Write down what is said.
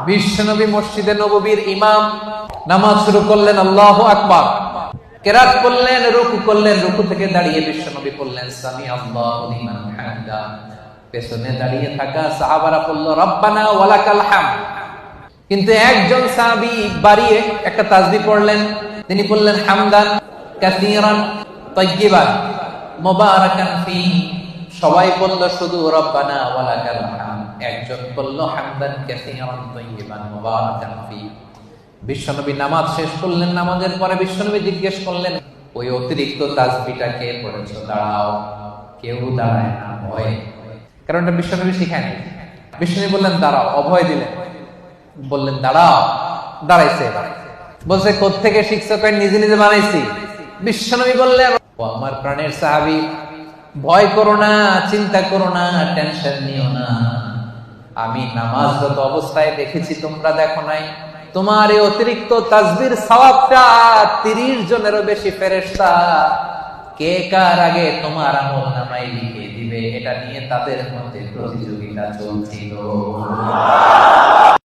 বিশ্বনবী মসজিদে নববীর ইমাম, নামাজ শুরু করলেন, আল্লাহু আকবার, কেরাত করলেন, রুকু করলেন, রুকু থেকে দাঁড়িয়ে বিশ্বনবী বললেন সামি আল্লাহু লিমান হামদা। পেছনে দাঁড়িয়ে থাকা সাহাবারা বলল রব্বানা ওয়ালাকাল হামদ। কিন্তু একজন সাহাবী বাড়িয়ে একটা তাসবিহ পড়লেন, তিনি বললেন হামদান কাসীরান তাইয়্যিবান মুবারাকান ফীহি। সবাই বলল শুধু রব্বানা ওয়ালাকাল হামদ, একজন বলল হামদান কাসীরান তাইয়্যিবান মুবারাকান ফীহি। বিশ্বনবী নামাজ শেষ করলেন, নামাজের পরে বিশ্বনবী জিজ্ঞেস করলেন ওই অতিরিক্ত তাসবিহটা কে পড়েছো? দাঁড়াও। কেউ দাঁড়ায় না, ভয়, কারণ এটা বিশ্বনবী শিখায়নি। বিশ্বনবী বললেন দাঁড়াও, অভয় দিলেন, বললেন দাঁড়াও, দাঁড়াইছে। বলছে কোত্থেকে শিখছো? কয় নিজে নিজে বানাইছি। বিশ্বনবী বললেন ও আমার প্রাণের সাহাবী, ভয় করো না, চিন্তা করো না, টেনশন নিও না, আমি নামাজরত অবস্থায় দেখেছি, তোমরা দেখো নাই। তোমার এই অতিরিক্ত তাসবিহর সওয়াবটা 30 জনেরও বেশি ফেরেশতা কে কার আগে তোমার আমলনামায় লিখে দিবে, এটা নিয়ে তাদের মধ্যে প্রতিযোগিতা চলছিল।